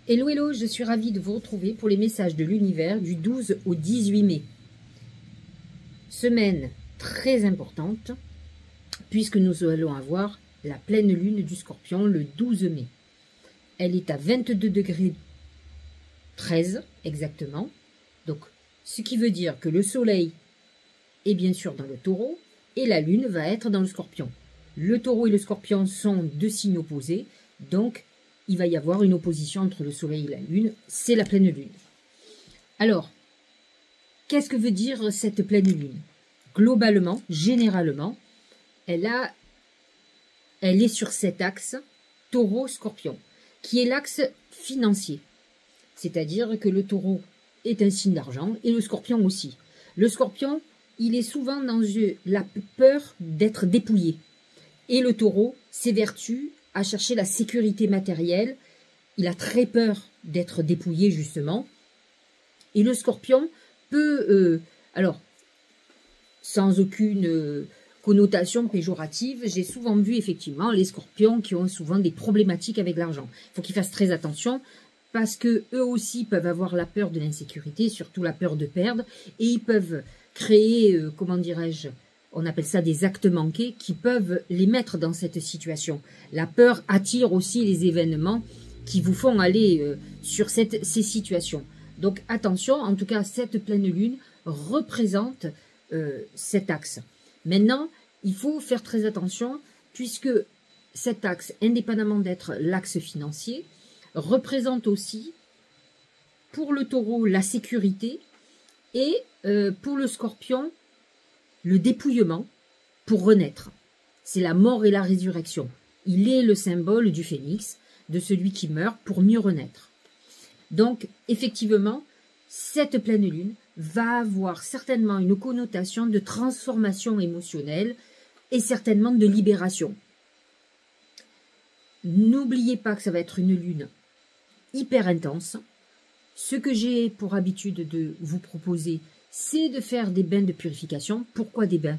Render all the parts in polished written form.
Hello, hello, je suis ravie de vous retrouver pour les messages de l'univers du 12 au 18 mai. Semaine très importante, puisque nous allons avoir la pleine lune du Scorpion le 12 mai. Elle est à 22 degrés 13 exactement, donc ce qui veut dire que le soleil est bien sûr dans le Taureau et la lune va être dans le Scorpion. Le Taureau et le Scorpion sont deux signes opposés, donc il va y avoir une opposition entre le soleil et la lune, c'est la pleine lune. Alors, qu'est-ce que veut dire cette pleine lune? Globalement, généralement, elle est sur cet axe Taureau-Scorpion, qui est l'axe financier. C'est-à-dire que le Taureau est un signe d'argent et le Scorpion aussi. Le Scorpion, il est souvent dans la peur d'être dépouillé. Et le Taureau s'évertue à chercher la sécurité matérielle. Il a très peur d'être dépouillé, justement. Et le Scorpion peut, alors, sans aucune connotation péjorative, j'ai souvent vu effectivement les Scorpions qui ont souvent des problématiques avec l'argent. Il faut qu'ils fassent très attention parce que eux aussi peuvent avoir la peur de l'insécurité, surtout la peur de perdre, et ils peuvent créer, comment dirais-je, on appelle ça des actes manqués qui peuvent les mettre dans cette situation. La peur attire aussi les événements qui vous font aller sur ces situations. Donc attention, en tout cas cette pleine lune représente cet axe. Maintenant, il faut faire très attention puisque cet axe, indépendamment d'être l'axe financier, représente aussi pour le Taureau la sécurité et pour le Scorpion le dépouillement pour renaître. C'est la mort et la résurrection. Il est le symbole du phénix, de celui qui meurt pour mieux renaître. Donc, effectivement, cette pleine lune va avoir certainement une connotation de transformation émotionnelle et certainement de libération. N'oubliez pas que ça va être une lune hyper intense. Ce que j'ai pour habitude de vous proposer, c'est de faire des bains de purification. Pourquoi des bains?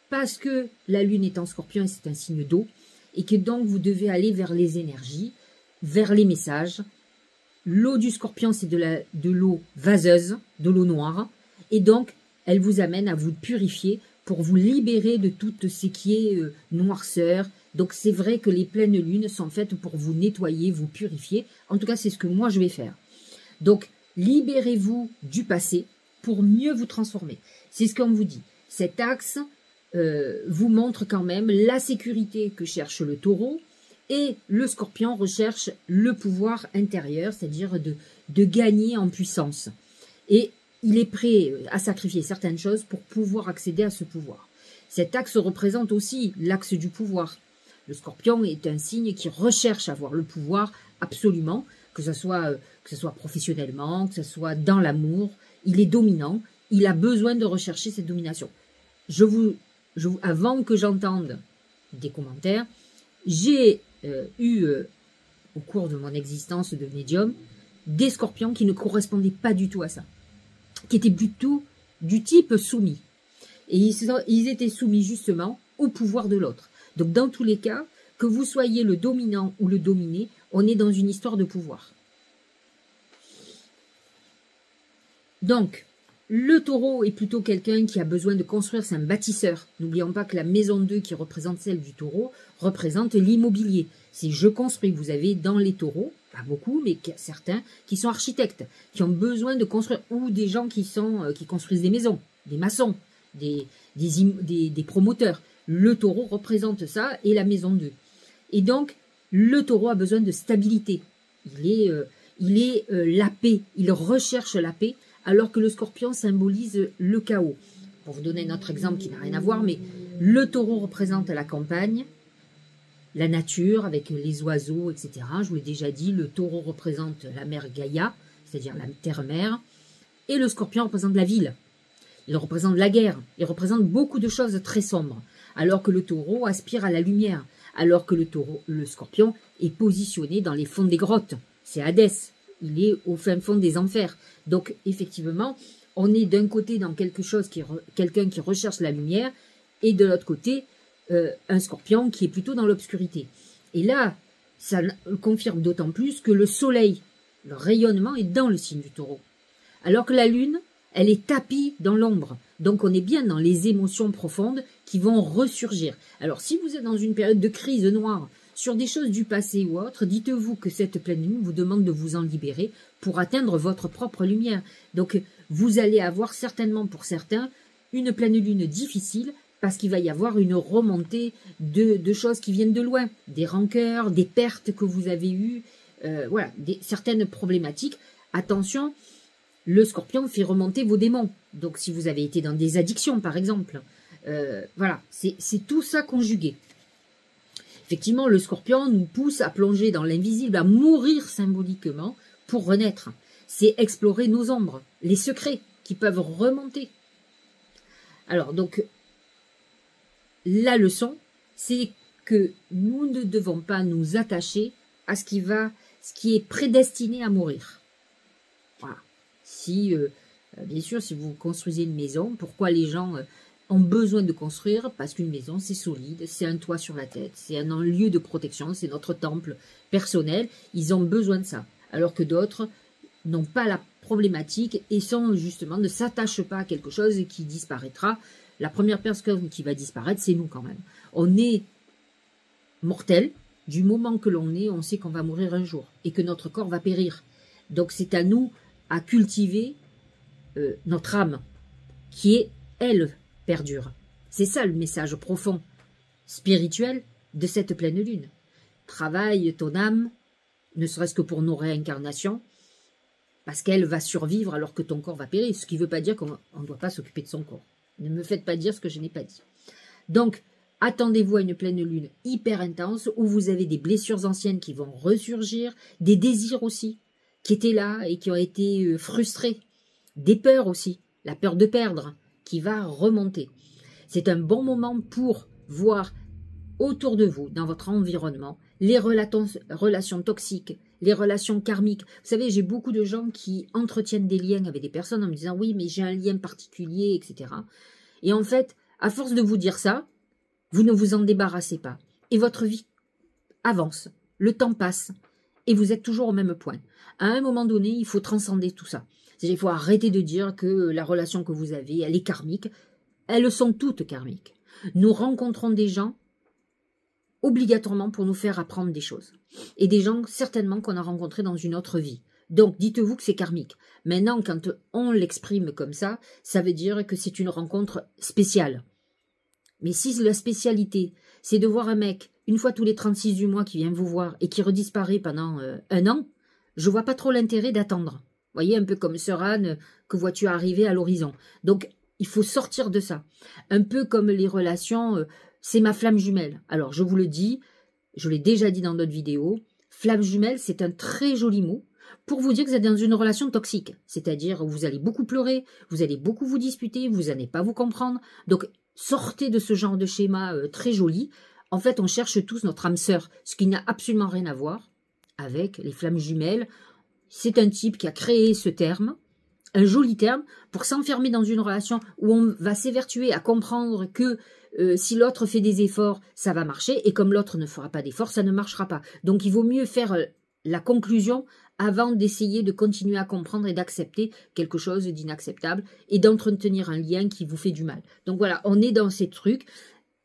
Parce que la lune est en Scorpion et c'est un signe d'eau, et que donc vous devez aller vers les énergies, vers les messages. L'eau du Scorpion, c'est de l'eau vaseuse, de l'eau noire, et donc elle vous amène à vous purifier pour vous libérer de tout ce qui est noirceur. Donc c'est vrai que les pleines lunes sont faites pour vous nettoyer, vous purifier. En tout cas, c'est ce que moi je vais faire. Donc libérez-vous du passé pour mieux vous transformer. C'est ce qu'on vous dit. Cet axe vous montre quand même la sécurité que cherche le Taureau et le Scorpion recherche le pouvoir intérieur, c'est-à-dire de gagner en puissance. Et il est prêt à sacrifier certaines choses pour pouvoir accéder à ce pouvoir. Cet axe représente aussi l'axe du pouvoir. Le Scorpion est un signe qui recherche à avoir le pouvoir absolument, que ce soit professionnellement, que ce soit dans l'amour. Il est dominant, il a besoin de rechercher cette domination. Avant que j'entende des commentaires, j'ai eu, au cours de mon existence de médium, des Scorpions qui ne correspondaient pas du tout à ça, qui étaient plutôt du type soumis. Et ils étaient soumis justement au pouvoir de l'autre. Donc dans tous les cas, que vous soyez le dominant ou le dominé, on est dans une histoire de pouvoir. Donc, le Taureau est plutôt quelqu'un qui a besoin de construire, c'est un bâtisseur. N'oublions pas que la maison 2 qui représente celle du Taureau représente l'immobilier. C'est je construis. Vous avez dans les Taureaux, pas beaucoup, mais certains qui sont architectes, qui ont besoin de construire, ou des gens qui construisent des maisons, des maçons, des promoteurs. Le Taureau représente ça et la maison 2. Et donc, le Taureau a besoin de stabilité. Il est la paix, il recherche la paix, alors que le Scorpion symbolise le chaos. Pour vous donner un autre exemple qui n'a rien à voir, mais le Taureau représente la campagne, la nature avec les oiseaux, etc. Je vous l'ai déjà dit, le Taureau représente la mère Gaïa, c'est-à-dire la terre-mère, et le Scorpion représente la ville. Il représente la guerre, il représente beaucoup de choses très sombres, alors que le Taureau aspire à la lumière, alors que le Scorpion est positionné dans les fonds des grottes. C'est Hadès, il est au fin fond des enfers. Donc effectivement, on est d'un côté dans quelqu'un qui recherche la lumière, et de l'autre côté, un Scorpion qui est plutôt dans l'obscurité. Et là, ça confirme d'autant plus que le soleil Le rayonnement est dans le signe du Taureau. Alors que la Lune, elle est tapie dans l'ombre. Donc on est bien dans les émotions profondes qui vont ressurgir. Alors si vous êtes dans une période de crise noire sur des choses du passé ou autre, dites-vous que cette pleine lune vous demande de vous en libérer pour atteindre votre propre lumière. Donc vous allez avoir certainement pour certains une pleine lune difficile parce qu'il va y avoir une remontée de choses qui viennent de loin, des rancœurs, des pertes que vous avez eues, voilà, certaines problématiques. Attention, le Scorpion fait remonter vos démons. Donc si vous avez été dans des addictions par exemple, voilà, c'est tout ça conjugué. Effectivement, le Scorpion nous pousse à plonger dans l'invisible, à mourir symboliquement pour renaître. C'est explorer nos ombres, les secrets qui peuvent remonter. Alors donc, la leçon, c'est que nous ne devons pas nous attacher à ce qui est prédestiné à mourir. Voilà. Si, bien sûr, si vous construisez une maison, pourquoi les gens ont besoin de construire? Parce qu'une maison, c'est solide, c'est un toit sur la tête, c'est un lieu de protection, c'est notre temple personnel. Ils ont besoin de ça. Alors que d'autres n'ont pas la problématique et sont justement, ne s'attachent pas à quelque chose qui disparaîtra. La première personne qui va disparaître, c'est nous quand même. On est mortel. Du moment que l'on est, on sait qu'on va mourir un jour et que notre corps va périr. Donc c'est à nous à cultiver notre âme qui est, elle, perdure. C'est ça le message profond, spirituel de cette pleine lune. Travaille ton âme, ne serait-ce que pour nos réincarnations, parce qu'elle va survivre alors que ton corps va périr, ce qui ne veut pas dire qu'on ne doit pas s'occuper de son corps. Ne me faites pas dire ce que je n'ai pas dit. Donc, attendez-vous à une pleine lune hyper intense où vous avez des blessures anciennes qui vont ressurgir, des désirs aussi qui étaient là et qui ont été frustrés, des peurs aussi, la peur de perdre qui va remonter. C'est un bon moment pour voir autour de vous, dans votre environnement, les relations toxiques, les relations karmiques. Vous savez, j'ai beaucoup de gens qui entretiennent des liens avec des personnes en me disant « oui, mais j'ai un lien particulier, etc. » Et en fait, à force de vous dire ça, vous ne vous en débarrassez pas. Et votre vie avance, le temps passe, et vous êtes toujours au même point. À un moment donné, il faut transcender tout ça. Il faut arrêter de dire que la relation que vous avez, elle est karmique. Elles sont toutes karmiques. Nous rencontrons des gens obligatoirement pour nous faire apprendre des choses. Et des gens certainement qu'on a rencontrés dans une autre vie. Donc dites-vous que c'est karmique. Maintenant, quand on l'exprime comme ça, ça veut dire que c'est une rencontre spéciale. Mais si la spécialité, c'est de voir un mec, une fois tous les 36 du mois qui vient vous voir et qui redisparaît pendant un an, je vois pas trop l'intérêt d'attendre. Vous voyez, un peu comme Sœur Anne, que vois-tu arriver à l'horizon. Donc, il faut sortir de ça. Un peu comme les relations, c'est ma flamme jumelle. Alors, je vous le dis, je l'ai déjà dit dans d'autres vidéos, flamme jumelle, c'est un très joli mot pour vous dire que vous êtes dans une relation toxique. C'est-à-dire, vous allez beaucoup pleurer, vous allez beaucoup vous disputer, vous n'allez pas vous comprendre. Donc, sortez de ce genre de schéma très joli. En fait, on cherche tous notre âme sœur, ce qui n'a absolument rien à voir avec les flammes jumelles. C'est un type qui a créé ce terme, un joli terme, pour s'enfermer dans une relation où on va s'évertuer à comprendre que si l'autre fait des efforts, ça va marcher, et comme l'autre ne fera pas d'efforts, ça ne marchera pas. Donc il vaut mieux faire la conclusion avant d'essayer de continuer à comprendre et d'accepter quelque chose d'inacceptable et d'entretenir un lien qui vous fait du mal. Donc voilà, on est dans ces trucs,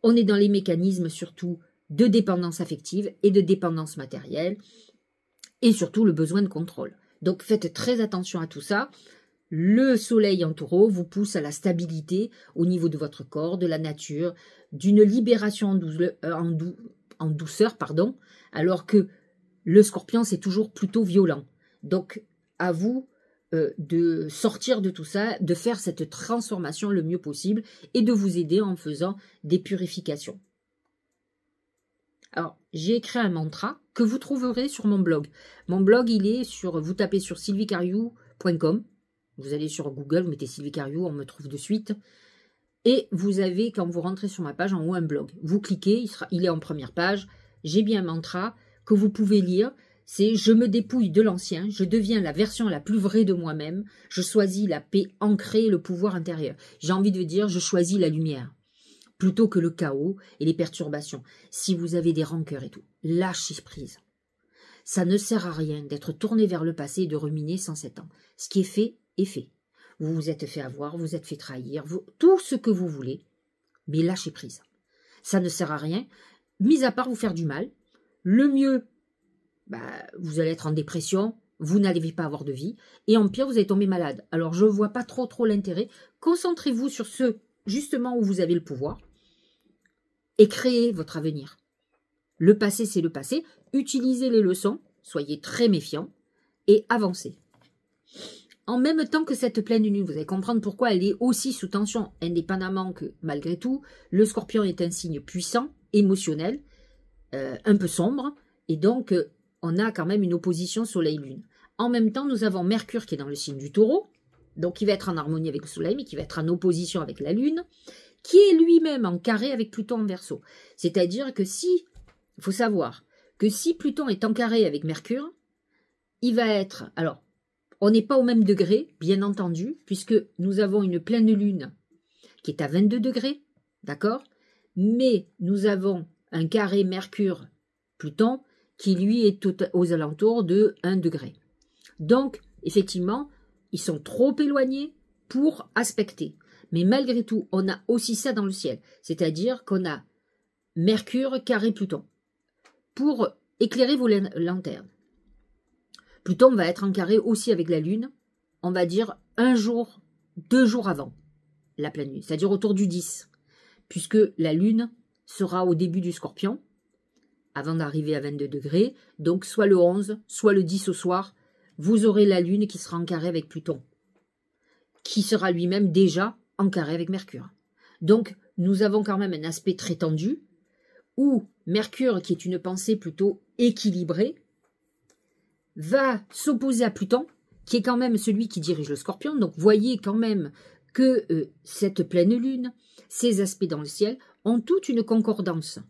on est dans les mécanismes surtout de dépendance affective et de dépendance matérielle, et surtout le besoin de contrôle. Donc faites très attention à tout ça. Le soleil en taureau vous pousse à la stabilité au niveau de votre corps, de la nature, d'une libération en douceur, alors que le scorpion c'est toujours plutôt violent. Donc à vous de sortir de tout ça, de faire cette transformation le mieux possible et de vous aider en faisant des purifications. Alors, j'ai écrit un mantra que vous trouverez sur mon blog. Mon blog, il est sur, vous tapez sur sylviecariou.com. Vous allez sur Google, vous mettez Sylvie Cariou, on me trouve de suite. Et vous avez, quand vous rentrez sur ma page, en haut un blog. Vous cliquez, il est en première page. J'ai bien un mantra que vous pouvez lire. C'est « Je me dépouille de l'ancien, je deviens la version la plus vraie de moi-même, je choisis la paix ancrée et le pouvoir intérieur. » J'ai envie de dire « Je choisis la lumière » plutôt que le chaos et les perturbations. Si vous avez des rancœurs et tout, lâchez prise. Ça ne sert à rien d'être tourné vers le passé et de ruminer sans 7 ans. Ce qui est fait est fait. Vous vous êtes fait avoir, vous êtes fait trahir, tout ce que vous voulez, mais lâchez prise. Ça ne sert à rien, mis à part vous faire du mal. Le mieux, vous allez être en dépression, vous n'allez pas avoir de vie, et en pire, vous allez tomber malade. Alors, je ne vois pas trop l'intérêt. Concentrez-vous sur ce, justement, où vous avez le pouvoir, et créez votre avenir. Le passé, c'est le passé. Utilisez les leçons, soyez très méfiants, et avancez. En même temps que cette pleine lune, vous allez comprendre pourquoi elle est aussi sous tension, indépendamment que, malgré tout, le Scorpion est un signe puissant, émotionnel, un peu sombre, et donc on a quand même une opposition Soleil-Lune. En même temps, nous avons Mercure qui est dans le signe du Taureau, donc qui va être en harmonie avec le Soleil, mais qui va être en opposition avec la Lune, qui est lui-même en carré avec Pluton en Verseau. C'est-à-dire que il faut savoir que si Pluton est en carré avec Mercure, il va être, alors, on n'est pas au même degré, bien entendu, puisque nous avons une pleine lune qui est à 22 degrés, d'accord? Mais nous avons un carré Mercure-Pluton qui, lui, est aux alentours de 1 degré. Donc, effectivement, ils sont trop éloignés pour aspecter. Mais malgré tout, on a aussi ça dans le ciel. C'est-à-dire qu'on a Mercure carré Pluton pour éclairer vos lanternes. Pluton va être en carré aussi avec la Lune, on va dire 1 jour, 2 jours avant la pleine lune, c'est-à-dire autour du 10, puisque la Lune sera au début du Scorpion, avant d'arriver à 22 degrés, donc soit le 11, soit le 10 au soir, vous aurez la Lune qui sera en carré avec Pluton, qui sera lui-même déjà en carré avec Mercure. Donc, nous avons quand même un aspect très tendu, où Mercure, qui est une pensée plutôt équilibrée, va s'opposer à Pluton, qui est quand même celui qui dirige le Scorpion. Donc, voyez quand même que cette pleine lune, ces aspects dans le ciel, ont toute une concordance.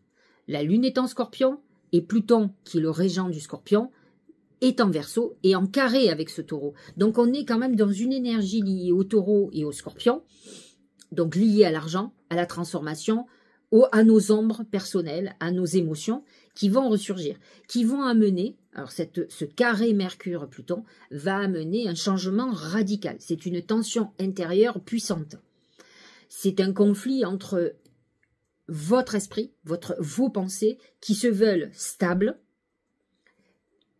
La Lune est en Scorpion, et Pluton, qui est le régent du Scorpion, est en Verseau et en carré avec ce Taureau. Donc, on est quand même dans une énergie liée au Taureau et au Scorpion, donc liée à l'argent, à la transformation, à nos ombres personnelles, à nos émotions, qui vont ressurgir, qui vont amener, alors ce carré Mercure-Pluton va amener un changement radical. C'est une tension intérieure puissante. C'est un conflit entre votre esprit, vos pensées, qui se veulent stables,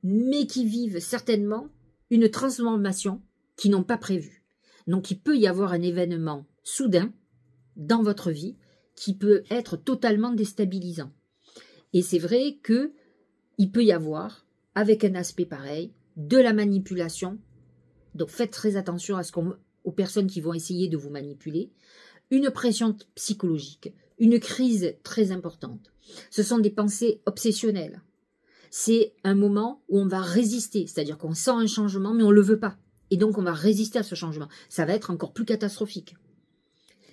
mais qui vivent certainement une transformation qu'ils n'ont pas prévue. Donc il peut y avoir un événement soudain dans votre vie qui peut être totalement déstabilisant. Et c'est vrai qu'il peut y avoir, avec un aspect pareil, de la manipulation. Donc faites très attention aux personnes qui vont essayer de vous manipuler. Une pression psychologique, une crise très importante. Ce sont des pensées obsessionnelles. C'est un moment où on va résister, c'est-à-dire qu'on sent un changement, mais on ne le veut pas. Et donc on va résister à ce changement. Ça va être encore plus catastrophique.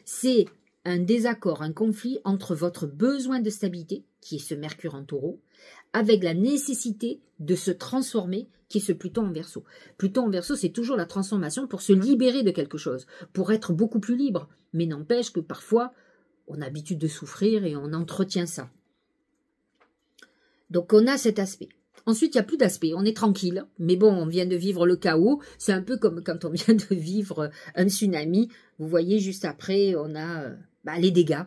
C'est un désaccord, un conflit entre votre besoin de stabilité, qui est ce Mercure en Taureau, avec la nécessité de se transformer, qui est ce Pluton en Verseau. Pluton en Verseau, c'est toujours la transformation pour se libérer de quelque chose, pour être beaucoup plus libre. Mais n'empêche que parfois, on a l'habitude de souffrir et on entretient ça. Donc on a cet aspect. Ensuite, il n'y a plus d'aspect, on est tranquille. Mais bon, on vient de vivre le chaos. C'est un peu comme quand on vient de vivre un tsunami. Vous voyez, juste après, on a les dégâts.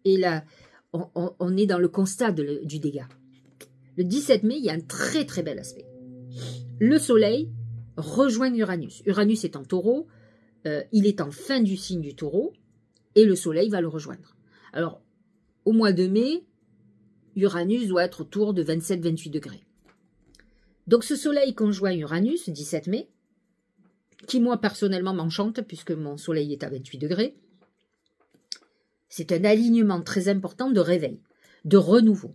Et là, on est dans le constat du dégât. Le 17 mai, il y a un très très bel aspect. Le Soleil rejoint Uranus. Uranus est en Taureau, il est en fin du signe du Taureau, et le Soleil va le rejoindre. Alors, au mois de mai, Uranus doit être autour de 27-28 degrés. Donc ce Soleil conjoint Uranus, 17 mai, qui moi personnellement m'enchante, puisque mon Soleil est à 28 degrés, c'est un alignement très important de réveil, de renouveau.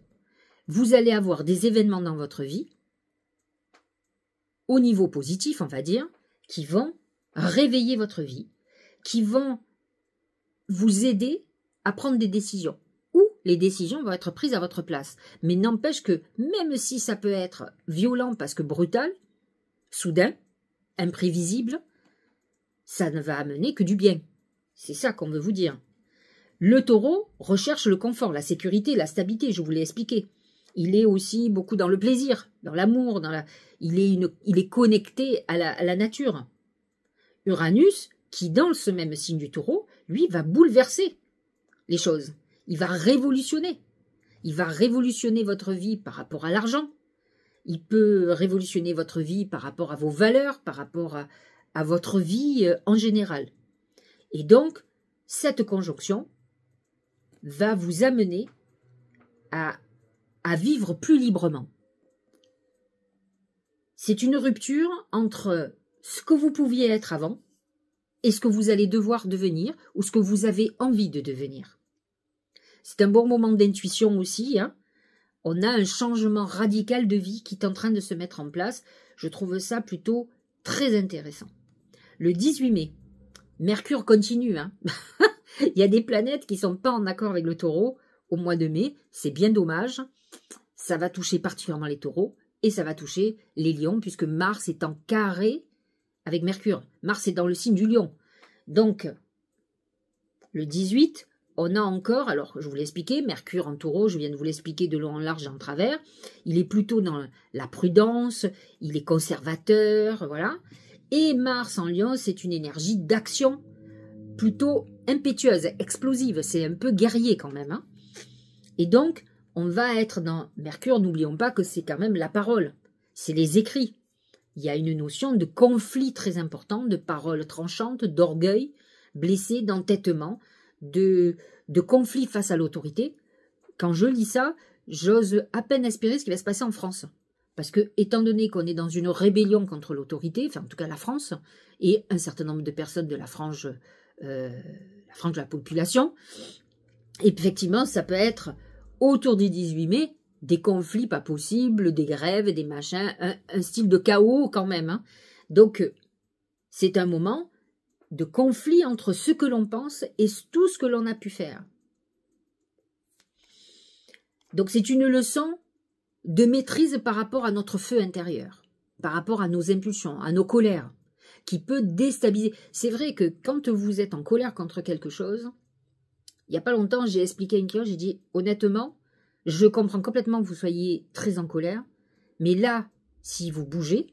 Vous allez avoir des événements dans votre vie, au niveau positif, on va dire, qui vont réveiller votre vie, qui vont vous aider à prendre des décisions. Ou les décisions vont être prises à votre place. Mais n'empêche que, même si ça peut être violent parce que brutal, soudain, imprévisible, ça ne va amener que du bien. C'est ça qu'on veut vous dire. Le Taureau recherche le confort, la sécurité, la stabilité, je vous l'ai expliqué. Il est aussi beaucoup dans le plaisir, dans l'amour, il est connecté à la nature. Uranus, qui dans ce même signe du Taureau, lui, va bouleverser les choses. Il va révolutionner. Il va révolutionner votre vie par rapport à l'argent. Il peut révolutionner votre vie par rapport à vos valeurs, par rapport à votre vie en général. Et donc, cette conjonction va vous amener à vivre plus librement. C'est une rupture entre ce que vous pouviez être avant et ce que vous allez devoir devenir ou ce que vous avez envie de devenir. C'est un bon moment d'intuition aussi. On a un changement radical de vie qui est en train de se mettre en place. Je trouve ça plutôt très intéressant. Le 18 mai, Mercure continue. Il y a des planètes qui ne sont pas en accord avec le Taureau au mois de mai. C'est bien dommage. Ça va toucher particulièrement les Taureaux et ça va toucher les Lions puisque Mars est en carré avec Mercure. Mars est dans le signe du Lion. Donc, le 18, on a encore, alors je vous l'ai expliqué, Mercure en Taureau, je viens de vous l'expliquer de long en large et en travers. Il est plutôt dans la prudence, il est conservateur, voilà. Et Mars en Lion, c'est une énergie d'action plutôt impétueuse, explosive. C'est un peu guerrier quand même. Et donc, on va être dans Mercure, n'oublions pas que c'est quand même la parole, c'est les écrits. Il y a une notion de conflit très important, de paroles tranchantes, d'orgueil, blessé, d'entêtement, de conflit face à l'autorité. Quand je lis ça, j'ose à peine espérer ce qui va se passer en France. Parce que, étant donné qu'on est dans une rébellion contre l'autorité, enfin en tout cas la France, et un certain nombre de personnes de la frange de la population, et effectivement, ça peut être autour du 18 mai, des conflits pas possibles, des grèves, des machins, un style de chaos quand même. Donc, c'est un moment de conflit entre ce que l'on pense et tout ce que l'on a pu faire. Donc, c'est une leçon de maîtrise par rapport à notre feu intérieur, par rapport à nos impulsions, à nos colères, qui peut déstabiliser. C'est vrai que quand vous êtes en colère contre quelque chose, il n'y a pas longtemps, j'ai expliqué à une cliente, j'ai dit, honnêtement, je comprends complètement que vous soyez très en colère, mais là, si vous bougez,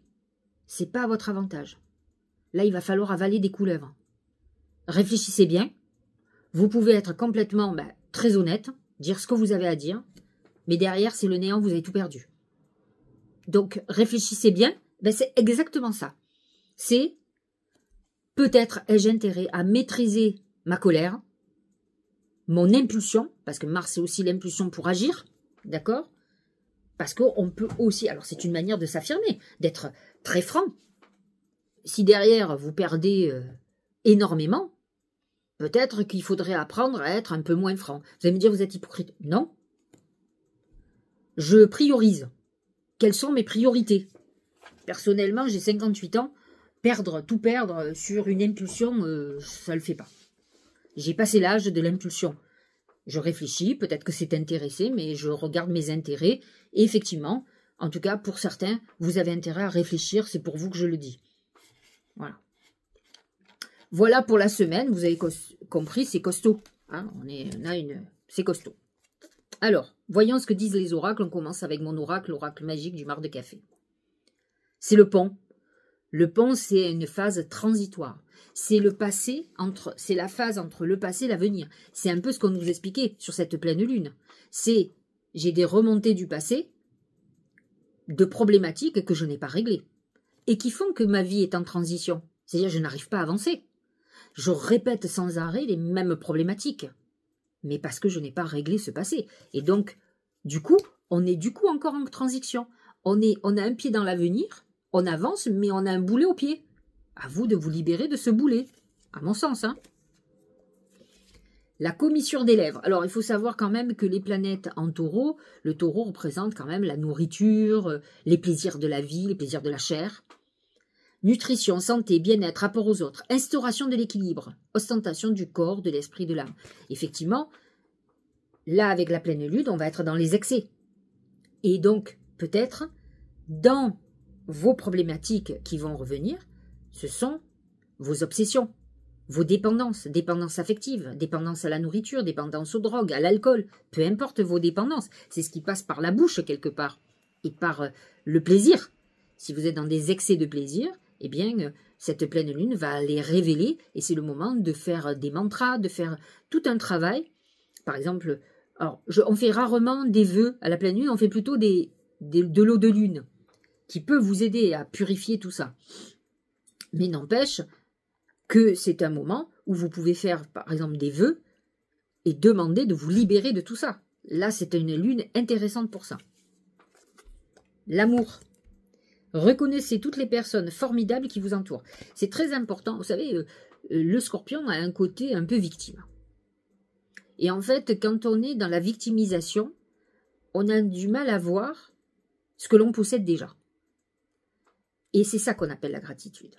c'est pas à votre avantage. Là, il va falloir avaler des couleuvres. Réfléchissez bien. Vous pouvez être complètement très honnête, dire ce que vous avez à dire, mais derrière, c'est le néant, vous avez tout perdu. Donc, réfléchissez bien, c'est exactement ça. C'est, peut-être ai-je intérêt à maîtriser ma colère, mon impulsion, parce que Mars c'est aussi l'impulsion pour agir, d'accord? Parce qu'on peut aussi, alors c'est une manière de s'affirmer, d'être très franc. Si derrière vous perdez énormément, peut-être qu'il faudrait apprendre à être un peu moins franc. Vous allez me dire, vous êtes hypocrite. Non. Je priorise. Quelles sont mes priorités? Personnellement, j'ai 58 ans. Tout perdre sur une impulsion, ça ne le fait pas. J'ai passé l'âge de l'impulsion. Je réfléchis, peut-être que c'est intéressé, mais je regarde mes intérêts. Et effectivement, en tout cas, pour certains, vous avez intérêt à réfléchir, c'est pour vous que je le dis. Voilà. Voilà pour la semaine, vous avez compris, c'est costaud. C'est costaud. Alors, voyons ce que disent les oracles. On commence avec mon oracle, l'oracle magique du mar de café. C'est le pont. Le pont, c'est une phase transitoire. C'est c'est la phase entre le passé et l'avenir. C'est un peu ce qu'on nous expliquait sur cette pleine lune. J'ai des remontées du passé, de problématiques que je n'ai pas réglées, et qui font que ma vie est en transition. C'est-à-dire, je n'arrive pas à avancer. Je répète sans arrêt les mêmes problématiques, mais parce que je n'ai pas réglé ce passé. Et donc, du coup, on est encore en transition. On a un pied dans l'avenir, on avance, mais on a un boulet au pied. À vous de vous libérer de ce boulet, à mon sens. La commissure des lèvres. Alors, il faut savoir quand même que les planètes en taureau, le taureau représente quand même la nourriture, les plaisirs de la vie, les plaisirs de la chair. Nutrition, santé, bien-être, rapport aux autres, instauration de l'équilibre, ostentation du corps, de l'esprit, de l'âme. Effectivement, là, avec la pleine lune, on va être dans les excès. Et donc, peut-être, dans vos problématiques qui vont revenir, ce sont vos obsessions. vos dépendances, dépendance affective, dépendance à la nourriture, dépendance aux drogues, à l'alcool, peu importe vos dépendances. C'est ce qui passe par la bouche quelque part et par le plaisir. Si vous êtes dans des excès de plaisir, eh bien, cette pleine lune va les révéler et c'est le moment de faire des mantras, de faire tout un travail. Par exemple, alors, on fait rarement des vœux à la pleine lune, on fait plutôt de l'eau de lune qui peut vous aider à purifier tout ça. Mais n'empêche que c'est un moment où vous pouvez faire, par exemple, des vœux et demander de vous libérer de tout ça. Là, c'est une lune intéressante pour ça. L'amour. Reconnaissez toutes les personnes formidables qui vous entourent. C'est très important. Vous savez, le scorpion a un côté un peu victime. Et en fait, quand on est dans la victimisation, on a du mal à voir ce que l'on possède déjà. Et c'est ça qu'on appelle la gratitude.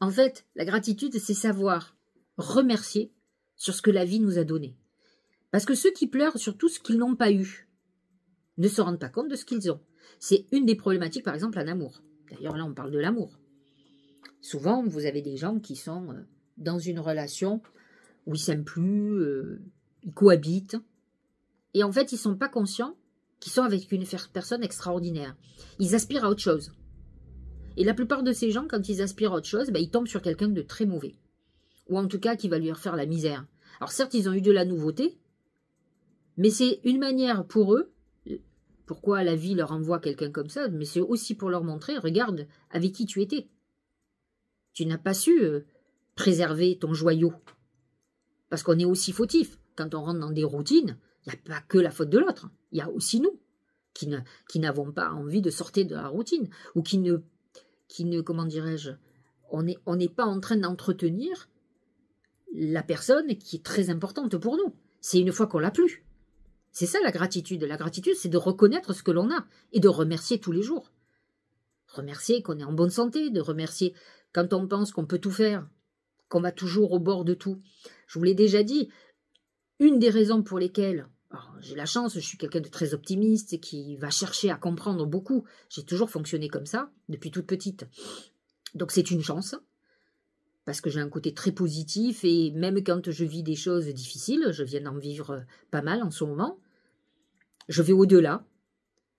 En fait, la gratitude, c'est savoir remercier sur ce que la vie nous a donné. Parce que ceux qui pleurent sur tout ce qu'ils n'ont pas eu ne se rendent pas compte de ce qu'ils ont. C'est une des problématiques, par exemple, en amour. D'ailleurs, là, on parle de l'amour. Souvent, vous avez des gens qui sont dans une relation où ils ne s'aiment plus, ils cohabitent. Et en fait, ils ne sont pas conscients qu'ils sont avec une personne extraordinaire. Ils aspirent à autre chose. Et la plupart de ces gens, quand ils aspirent à autre chose, ils tombent sur quelqu'un de très mauvais. Ou en tout cas, qui va lui faire la misère. Alors certes, ils ont eu de la nouveauté, mais c'est une manière pour eux, pourquoi la vie leur envoie quelqu'un comme ça, mais c'est aussi pour leur montrer, regarde avec qui tu étais. Tu n'as pas su préserver ton joyau. Parce qu'on est aussi fautif. Quand on rentre dans des routines, il n'y a pas que la faute de l'autre. Il y a aussi nous, qui n'avons pas envie de sortir de la routine, ou qui ne comment dirais-je, on n'est pas en train d'entretenir la personne qui est très importante pour nous. C'est une fois qu'on l'a plus. C'est ça la gratitude. La gratitude, c'est de reconnaître ce que l'on a et de remercier tous les jours. Remercier qu'on est en bonne santé, de remercier quand on pense qu'on peut tout faire, qu'on va toujours au bord de tout. Je vous l'ai déjà dit, une des raisons pour lesquelles, j'ai la chance, je suis quelqu'un de très optimiste et qui va chercher à comprendre beaucoup. J'ai toujours fonctionné comme ça, depuis toute petite. Donc c'est une chance, parce que j'ai un côté très positif et même quand je vis des choses difficiles, je viens d'en vivre pas mal en ce moment, je vais au-delà.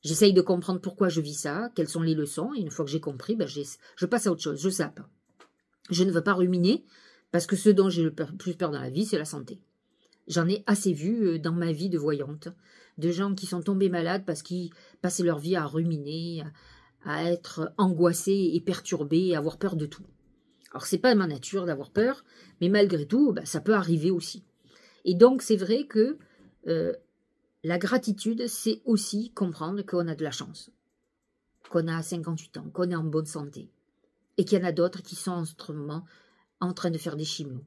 J'essaye de comprendre pourquoi je vis ça, quelles sont les leçons, et une fois que j'ai compris, je passe à autre chose, je zappe. Je ne veux pas ruminer, parce que ce dont j'ai le plus peur dans la vie, c'est la santé. J'en ai assez vu dans ma vie de voyante, de gens qui sont tombés malades parce qu'ils passaient leur vie à ruminer, à être angoissés et perturbés, à avoir peur de tout. Alors c'est pas ma nature d'avoir peur, mais malgré tout, ça peut arriver aussi. Et donc c'est vrai que la gratitude, c'est aussi comprendre qu'on a de la chance, qu'on a 58 ans, qu'on est en bonne santé, et qu'il y en a d'autres qui sont en ce moment en train de faire des chimios,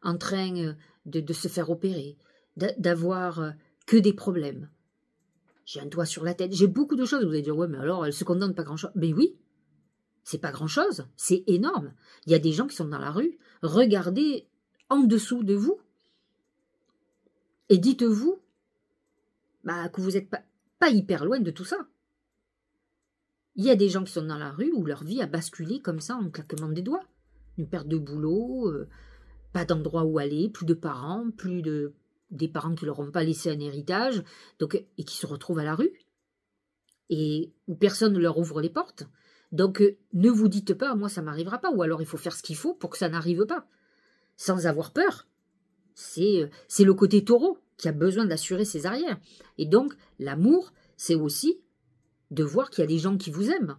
en train de se faire opérer, d'avoir que des problèmes. J'ai un toit sur la tête, j'ai beaucoup de choses. Vous allez dire, ouais, mais alors, elle se condamne pas grand-chose. Mais oui, c'est pas grand-chose, c'est énorme. Il y a des gens qui sont dans la rue, regardez en dessous de vous, et dites-vous que vous n'êtes pas hyper loin de tout ça. Il y a des gens qui sont dans la rue où leur vie a basculé comme ça en claquement des doigts. Une perte de boulot, pas d'endroit où aller, plus de parents, des parents qui ne leur ont pas laissé un héritage, et qui se retrouvent à la rue, et où personne ne leur ouvre les portes. Donc ne vous dites pas, moi ça ne m'arrivera pas, ou alors il faut faire ce qu'il faut pour que ça n'arrive pas, sans avoir peur. C'est le côté taureau qui a besoin d'assurer ses arrières. Et donc l'amour, c'est aussi de voir qu'il y a des gens qui vous aiment.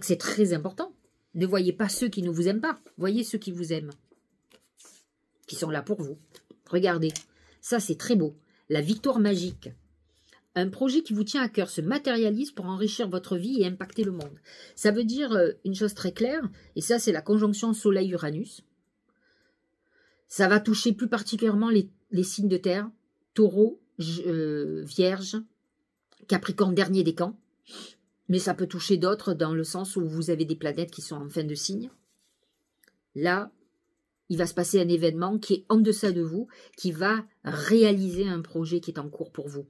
C'est très important. Ne voyez pas ceux qui ne vous aiment pas, voyez ceux qui vous aiment, qui sont là pour vous. Regardez, ça c'est très beau. La victoire magique. Un projet qui vous tient à cœur se matérialise pour enrichir votre vie et impacter le monde. Ça veut dire une chose très claire, et ça c'est la conjonction Soleil-Uranus. Ça va toucher plus particulièrement les signes de terre, Taureau, Vierge, Capricorne, dernier décan. Mais ça peut toucher d'autres dans le sens où vous avez des planètes qui sont en fin de signe. Là, il va se passer un événement qui est en deçà de vous, qui va réaliser un projet qui est en cours pour vous.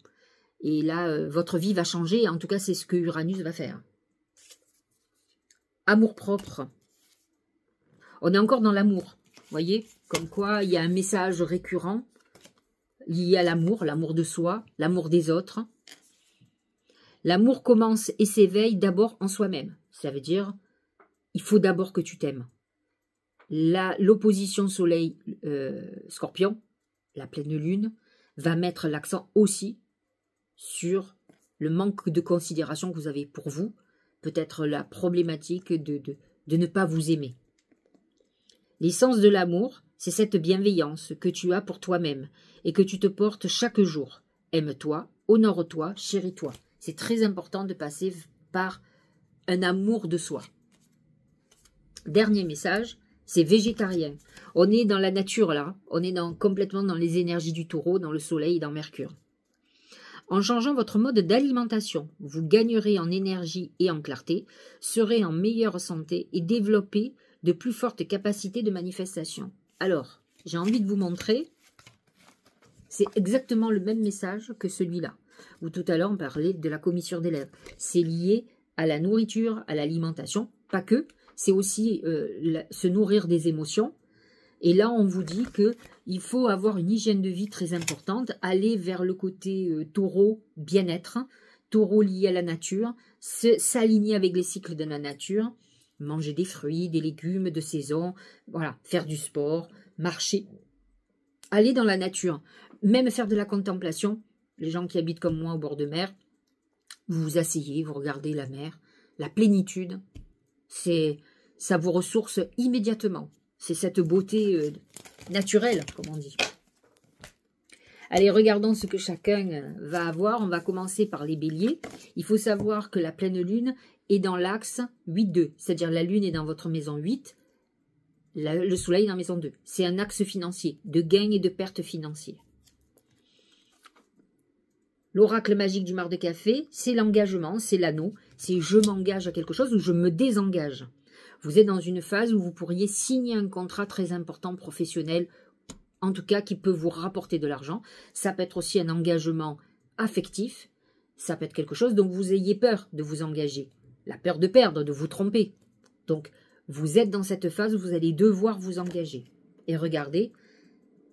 Et là, votre vie va changer, en tout cas, c'est ce que Uranus va faire. Amour-propre. On est encore dans l'amour. Vous voyez, comme quoi il y a un message récurrent lié à l'amour, l'amour de soi, l'amour des autres. L'amour commence et s'éveille d'abord en soi-même. Ça veut dire, il faut d'abord que tu t'aimes. L'opposition soleil-scorpion, la pleine lune, va mettre l'accent aussi sur le manque de considération que vous avez pour vous, peut-être la problématique de ne pas vous aimer. L'essence de l'amour, c'est cette bienveillance que tu as pour toi-même et que tu te portes chaque jour. Aime-toi, honore-toi, chéris-toi. C'est très important de passer par un amour de soi. Dernier message, c'est végétarien. On est dans la nature là, on est complètement dans les énergies du taureau, dans le soleil et dans Mercure. En changeant votre mode d'alimentation, vous gagnerez en énergie et en clarté, serez en meilleure santé et développerez de plus fortes capacités de manifestation. Alors, j'ai envie de vous montrer, c'est exactement le même message que celui-là, où tout à l'heure on parlait de la commissure des lèvres. C'est lié à la nourriture, à l'alimentation, pas que, c'est aussi se nourrir des émotions. Et là, on vous dit qu'il faut avoir une hygiène de vie très importante, aller vers le côté taureau, bien-être, taureau lié à la nature, s'aligner avec les cycles de la nature, manger des fruits, des légumes de saison, voilà, faire du sport, marcher, aller dans la nature, même faire de la contemplation. Les gens qui habitent comme moi au bord de mer, vous vous asseyez, vous regardez la mer, la plénitude, ça vous ressource immédiatement. C'est cette beauté naturelle, comme on dit. Allez, regardons ce que chacun va avoir. On va commencer par les béliers. Il faut savoir que la pleine lune est dans l'axe 8-2. C'est-à-dire la lune est dans votre maison 8, le soleil est dans la maison 2. C'est un axe financier, de gains et de pertes financières. L'oracle magique du mar de café, c'est l'engagement, c'est l'anneau. C'est je m'engage à quelque chose ou je me désengage. Vous êtes dans une phase où vous pourriez signer un contrat très important professionnel, en tout cas qui peut vous rapporter de l'argent. Ça peut être aussi un engagement affectif, ça peut être quelque chose dont vous ayez peur de vous engager, la peur de perdre, de vous tromper. Donc, vous êtes dans cette phase où vous allez devoir vous engager. Et regardez,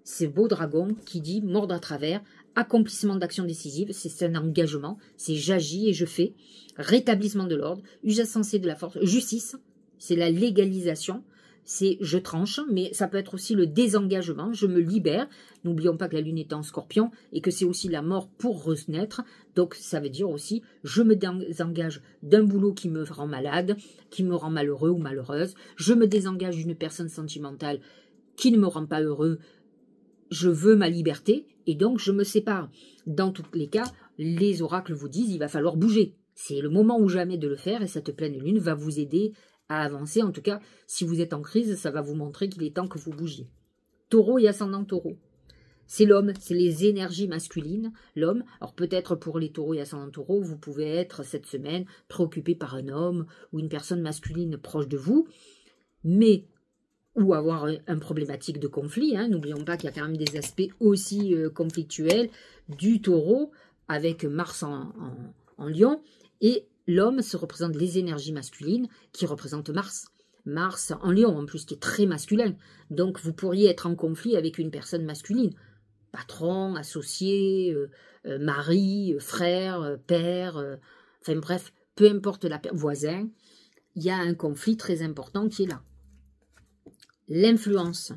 ce beau dragon qui dit mordre à travers, accomplissement d'actions décisives, c'est un engagement, c'est j'agis et je fais, rétablissement de l'ordre, usage sensé de la force, justice, c'est la légalisation, c'est je tranche, mais ça peut être aussi le désengagement, je me libère. N'oublions pas que la lune est en scorpion et que c'est aussi la mort pour renaître. Donc ça veut dire aussi je me désengage d'un boulot qui me rend malade, qui me rend malheureux ou malheureuse. Je me désengage d'une personne sentimentale qui ne me rend pas heureux. Je veux ma liberté et donc je me sépare. Dans tous les cas, les oracles vous disent il va falloir bouger. C'est le moment ou jamais de le faire et cette pleine lune va vous aider à avancer. En tout cas, si vous êtes en crise, ça va vous montrer qu'il est temps que vous bougiez. Taureau et ascendant taureau. C'est l'homme, c'est les énergies masculines, l'homme. Alors peut-être pour les taureaux et ascendant taureau, vous pouvez être cette semaine préoccupé par un homme ou une personne masculine proche de vous, mais ou avoir un problématique de conflit. N'oublions pas qu'il y a quand même des aspects aussi conflictuels du taureau avec Mars en Lion et l'homme se représente les énergies masculines qui représentent Mars. Mars en Lion, en plus, qui est très masculin. Donc, vous pourriez être en conflit avec une personne masculine. Patron, associé, mari, frère, père, enfin bref, peu importe voisin, il y a un conflit très important qui est là. L'influence.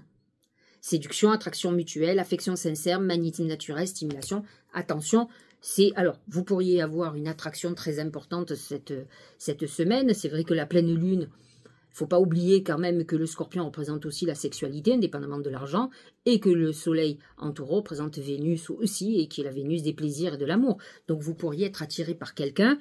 Séduction, attraction mutuelle, affection sincère, magnétisme naturel, stimulation. Attention, alors, vous pourriez avoir une attraction très importante cette semaine. C'est vrai que la pleine lune, il ne faut pas oublier quand même que le scorpion représente aussi la sexualité, indépendamment de l'argent, et que le soleil en taureau représente Vénus aussi, et qui est la Vénus des plaisirs et de l'amour. Donc, vous pourriez être attiré par quelqu'un.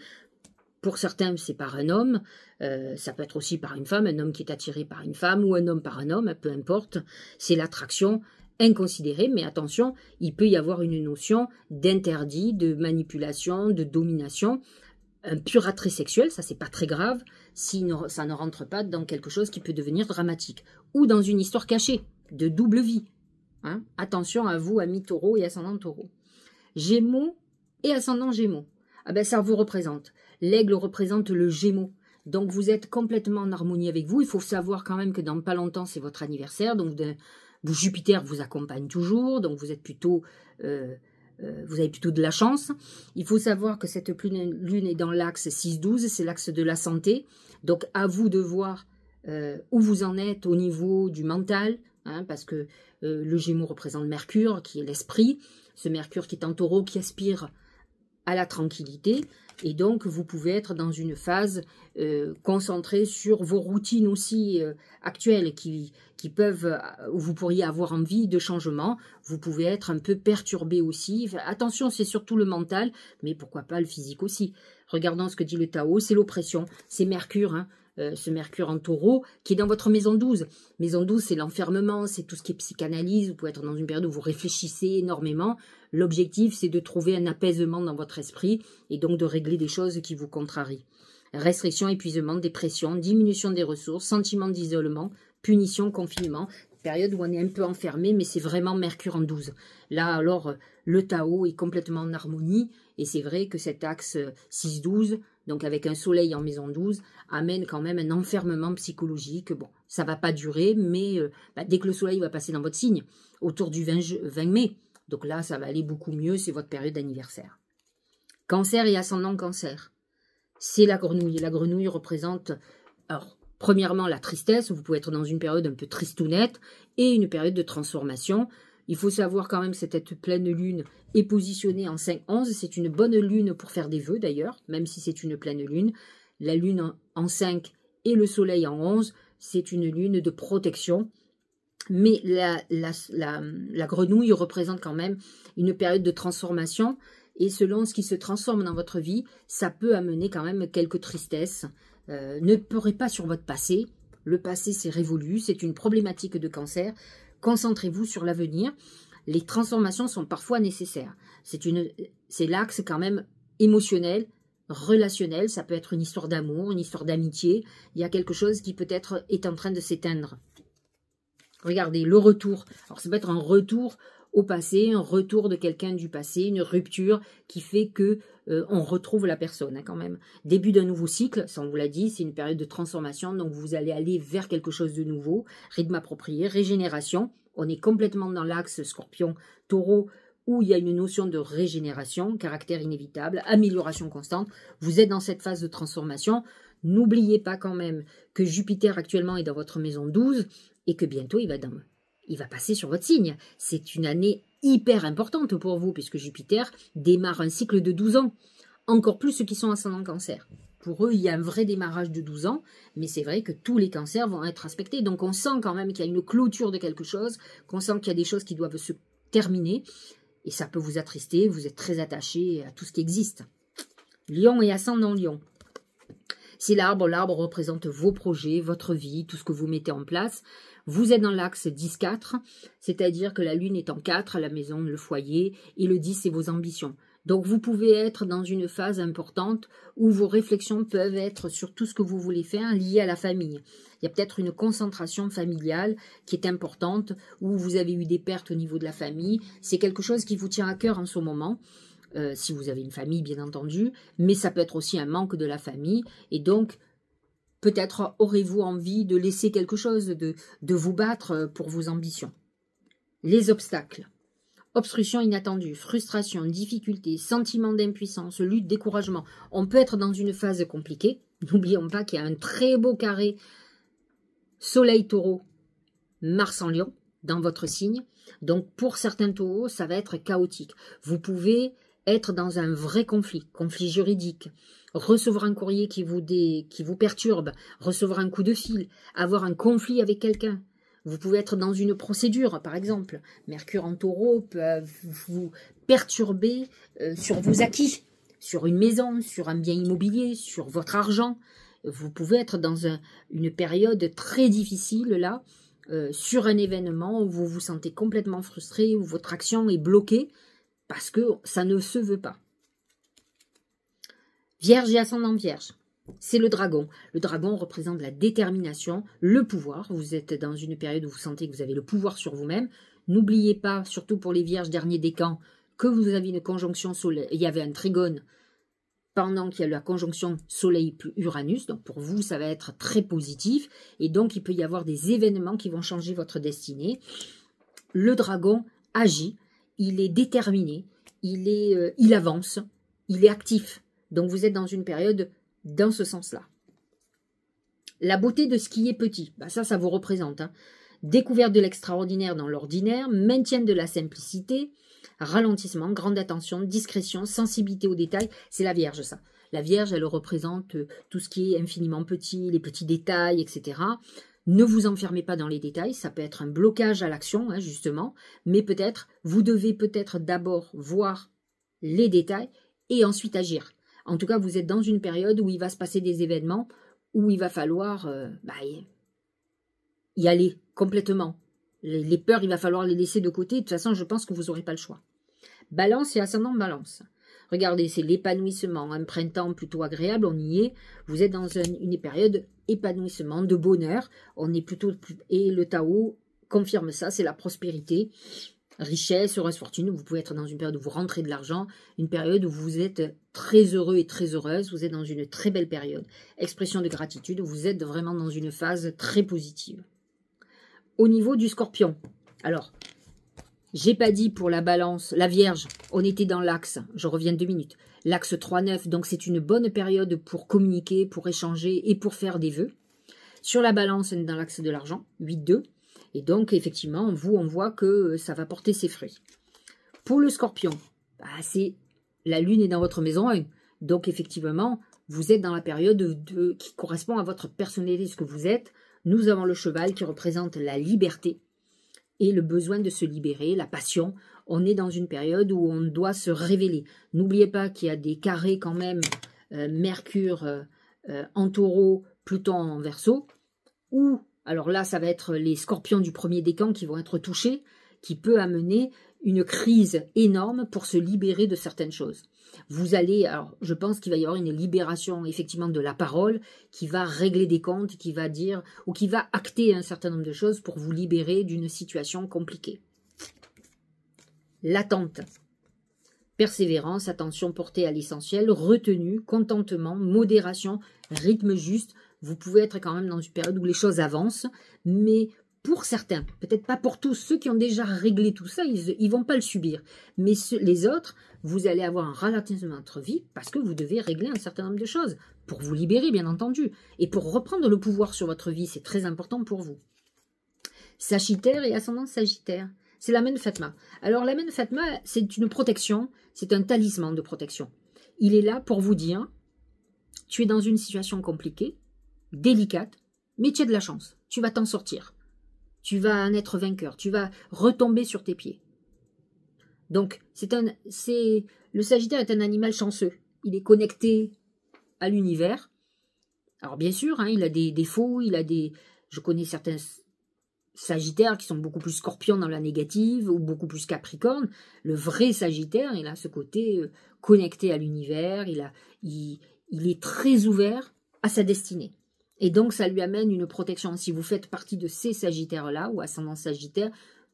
Pour certains, c'est par un homme, ça peut être aussi par une femme, un homme qui est attiré par une femme, ou un homme par un homme, peu importe. C'est l'attraction inconsidéré, mais attention, il peut y avoir une notion d'interdit, de manipulation, de domination, un pur attrait sexuel, ça c'est pas très grave, si ça ne rentre pas dans quelque chose qui peut devenir dramatique, ou dans une histoire cachée, de double vie. Attention à vous, amis taureau et ascendant taureau. Gémeaux et ascendant gémeaux, ça vous représente. L'aigle représente le gémeaux. Donc, vous êtes complètement en harmonie avec vous. Il faut savoir quand même que dans pas longtemps, c'est votre anniversaire. Donc, Jupiter vous accompagne toujours. Donc, vous êtes plutôt... vous avez plutôt de la chance. Il faut savoir que cette lune est dans l'axe 6-12, c'est l'axe de la santé. Donc, à vous de voir où vous en êtes au niveau du mental, hein, parce que le Gémeaux représente Mercure, qui est l'esprit. Ce Mercure qui est en Taureau, qui aspire à la tranquillité. Et donc, vous pouvez être dans une phase concentrée sur vos routines aussi actuelles qui peuvent, où vous pourriez avoir envie de changement. Vous pouvez être un peu perturbé aussi. Enfin, attention, c'est surtout le mental, mais pourquoi pas le physique aussi. Regardons ce que dit le Tao, c'est l'oppression, c'est Mercure, hein. Ce Mercure en Taureau, qui est dans votre maison 12. Maison 12, c'est l'enfermement, c'est tout ce qui est psychanalyse. Vous pouvez être dans une période où vous réfléchissez énormément. L'objectif, c'est de trouver un apaisement dans votre esprit et donc de régler des choses qui vous contrarient. Restriction, épuisement, dépression, diminution des ressources, sentiment d'isolement, punition, confinement. Période où on est un peu enfermé, mais c'est vraiment Mercure en 12. Là, alors, le Tao est complètement en harmonie. Et c'est vrai que cet axe 6-12, donc avec un soleil en maison 12, amène quand même un enfermement psychologique. Bon, ça ne va pas durer, mais dès que le soleil va passer dans votre signe, autour du 20 mai, donc là, ça va aller beaucoup mieux, c'est votre période d'anniversaire. Cancer et ascendant Cancer, c'est la grenouille. La grenouille représente, alors, premièrement, la tristesse. Vous pouvez être dans une période un peu tristounette et une période de transformation. Il faut savoir quand même que cette pleine lune est positionnée en 5-11. C'est une bonne lune pour faire des vœux d'ailleurs, même si c'est une pleine lune. La lune en 5 et le soleil en 11, c'est une lune de protection. Mais la grenouille représente quand même une période de transformation. Et selon ce qui se transforme dans votre vie, ça peut amener quand même quelques tristesses. Ne pleurez pas sur votre passé. Le passé, c'est révolu. C'est une problématique de Cancer. Concentrez-vous sur l'avenir. Les transformations sont parfois nécessaires. C'est l'axe quand même émotionnel, relationnel. Ça peut être une histoire d'amour, une histoire d'amitié. Il y a quelque chose qui peut-être est en train de s'éteindre. Regardez, le retour. Alors, ça peut être un retour au passé, un retour de quelqu'un du passé, une rupture qui fait que on retrouve la personne, hein, quand même. Début d'un nouveau cycle, ça on vous l'a dit, c'est une période de transformation, donc vous allez aller vers quelque chose de nouveau, rythme approprié, régénération. On est complètement dans l'axe Scorpion-Taureau, où il y a une notion de régénération, caractère inévitable, amélioration constante. Vous êtes dans cette phase de transformation. N'oubliez pas quand même que Jupiter actuellement est dans votre maison 12 et que bientôt il va passer sur votre signe. C'est une année hyper importante pour vous puisque Jupiter démarre un cycle de 12 ans. Encore plus ceux qui sont ascendant Cancer. Pour eux, il y a un vrai démarrage de 12 ans, mais c'est vrai que tous les cancers vont être respectés. Donc on sent quand même qu'il y a une clôture de quelque chose, qu'on sent qu'il y a des choses qui doivent se terminer. Et ça peut vous attrister, vous êtes très attaché à tout ce qui existe. Lion et ascendant Lion. C'est l'arbre. L'arbre représente vos projets, votre vie, tout ce que vous mettez en place. Vous êtes dans l'axe 10-4, c'est-à-dire que la lune est en 4, à la maison, le foyer, et le 10, c'est vos ambitions. Donc vous pouvez être dans une phase importante où vos réflexions peuvent être sur tout ce que vous voulez faire lié à la famille. Il y a peut-être une concentration familiale qui est importante, où vous avez eu des pertes au niveau de la famille. C'est quelque chose qui vous tient à cœur en ce moment. Si vous avez une famille, bien entendu, mais ça peut être aussi un manque de la famille, et donc peut-être aurez-vous envie de laisser quelque chose, de vous battre pour vos ambitions. Les obstacles. Obstruction inattendue, frustration, difficulté, sentiment d'impuissance, lutte, découragement. On peut être dans une phase compliquée. N'oublions pas qu'il y a un très beau carré Soleil Taureau, Mars en Lion dans votre signe. Donc pour certains taureaux, ça va être chaotique. Vous pouvez être dans un vrai conflit juridique, recevoir un courrier qui vous perturbe, recevoir un coup de fil, avoir un conflit avec quelqu'un. Vous pouvez être dans une procédure, par exemple. Mercure en Taureau peut vous perturber sur vos acquis, sur une maison, sur un bien immobilier, sur votre argent. Vous pouvez être dans une période très difficile, là, sur un événement où vous vous sentez complètement frustré, où votre action est bloquée, parce que ça ne se veut pas. Vierge et ascendant Vierge, c'est le dragon. Le dragon représente la détermination, le pouvoir. Vous êtes dans une période où vous sentez que vous avez le pouvoir sur vous-même. N'oubliez pas, surtout pour les Vierges dernier décan, que vous avez une conjonction soleil. Il y avait un trigone pendant qu'il y a la conjonction Soleil plus Uranus. Donc pour vous, ça va être très positif. Et donc il peut y avoir des événements qui vont changer votre destinée. Le dragon agit, il est déterminé, il avance, il est actif. Donc vous êtes dans une période dans ce sens-là. La beauté de ce qui est petit, bah ça vous représente. Hein. Découverte de l'extraordinaire dans l'ordinaire, maintien de la simplicité, ralentissement, grande attention, discrétion, sensibilité aux détails. C'est la Vierge, ça. La Vierge, elle représente tout ce qui est infiniment petit, les petits détails, etc. Ne vous enfermez pas dans les détails, ça peut être un blocage à l'action, hein, justement, mais peut-être, vous devez peut-être d'abord voir les détails et ensuite agir. En tout cas, vous êtes dans une période où il va se passer des événements, où il va falloir y aller complètement. Les peurs, il va falloir les laisser de côté. De toute façon, je pense que vous n'aurez pas le choix. Balance et ascendant Balance. Regardez, c'est l'épanouissement, un printemps plutôt agréable, on y est. Vous êtes dans une période épanouissement, de bonheur. On est plutôt... Et le Tao confirme ça, c'est la prospérité, richesse, heureuse fortune. Vous pouvez être dans une période où vous rentrez de l'argent, une période où vous êtes très heureux et très heureuse. Vous êtes dans une très belle période. Expression de gratitude, vous êtes vraiment dans une phase très positive. Au niveau du Scorpion, alors... J'ai pas dit pour la Balance, la Vierge, on était dans l'axe, je reviens 2 minutes, l'axe 3-9, donc c'est une bonne période pour communiquer, pour échanger et pour faire des vœux. Sur la Balance, on est dans l'axe de l'argent, 8-2, et donc effectivement, vous, on voit que ça va porter ses fruits. Pour le Scorpion, c'est la Lune est dans votre maison 1, donc effectivement, vous êtes dans la période qui correspond à votre personnalité, ce que vous êtes. Nous avons le cheval qui représente la liberté, et le besoin de se libérer, la passion. On est dans une période où on doit se révéler. N'oubliez pas qu'il y a des carrés quand même, Mercure en Taureau, Pluton en Verseau, ou, alors là, ça va être les scorpions du premier décan qui vont être touchés, qui peut amener une crise énorme pour se libérer de certaines choses. Vous allez, alors je pense qu'il va y avoir une libération effectivement de la parole qui va régler des comptes, qui va dire ou qui va acter un certain nombre de choses pour vous libérer d'une situation compliquée. L'attente, persévérance, attention portée à l'essentiel, retenue, contentement, modération, rythme juste. Vous pouvez être quand même dans une période où les choses avancent, mais pour certains, peut-être pas pour tous, ceux qui ont déjà réglé tout ça, ils ne vont pas le subir. Mais les autres, vous allez avoir un ralentissement de votre vie parce que vous devez régler un certain nombre de choses pour vous libérer, bien entendu. Et pour reprendre le pouvoir sur votre vie, c'est très important pour vous. Sagittaire et ascendant Sagittaire, c'est la Mène Fatma. Alors la Mène Fatma, c'est une protection, c'est un talisman de protection. Il est là pour vous dire, tu es dans une situation compliquée, délicate, mais tu as de la chance, tu vas t'en sortir. Tu vas en être vainqueur, tu vas retomber sur tes pieds. Donc, le Sagittaire est un animal chanceux. Il est connecté à l'univers. Alors, bien sûr, hein, il a des défauts, je connais certains Sagittaires qui sont beaucoup plus scorpions dans la négative ou beaucoup plus capricorne. Le vrai Sagittaire, il a ce côté connecté à l'univers, il est très ouvert à sa destinée. Et donc, ça lui amène une protection. Si vous faites partie de ces Sagittaires-là, ou ascendant Sagittaire,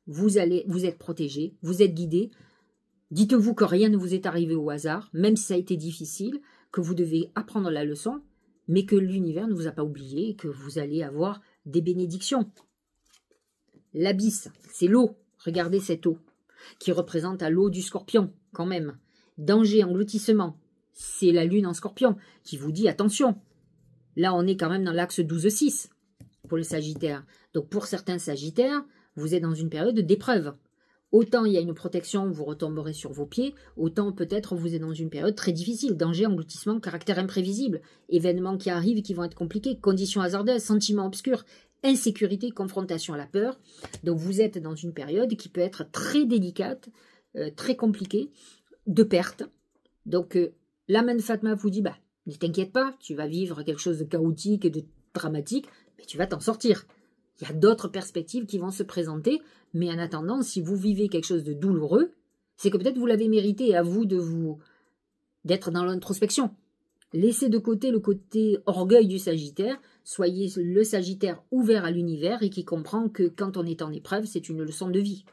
vous êtes protégé, vous êtes guidé. Dites-vous que rien ne vous est arrivé au hasard, même si ça a été difficile, que vous devez apprendre la leçon, mais que l'univers ne vous a pas oublié et que vous allez avoir des bénédictions. L'abysse, c'est l'eau. Regardez cette eau, qui représente à l'eau du Scorpion, quand même. Danger, engloutissement, c'est la Lune en Scorpion, qui vous dit attention. Là, on est quand même dans l'axe 12-6 pour le Sagittaire. Donc, pour certains Sagittaires, vous êtes dans une période d'épreuve. Autant il y a une protection, vous retomberez sur vos pieds, autant peut-être vous êtes dans une période très difficile. Danger, engloutissement, caractère imprévisible, événements qui arrivent et qui vont être compliqués, conditions hasardeuses, sentiments obscurs, insécurité, confrontation à la peur. Donc, vous êtes dans une période qui peut être très délicate, très compliquée, de perte. Donc, la Mène Fatma vous dit, ne t'inquiète pas, tu vas vivre quelque chose de chaotique et de dramatique, mais tu vas t'en sortir. Il y a d'autres perspectives qui vont se présenter, mais en attendant, si vous vivez quelque chose de douloureux, c'est que peut-être vous l'avez mérité et à vous d'être dans l'introspection. Laissez de côté le côté orgueil du Sagittaire, soyez le Sagittaire ouvert à l'univers et qui comprend que quand on est en épreuve, c'est une leçon de vie.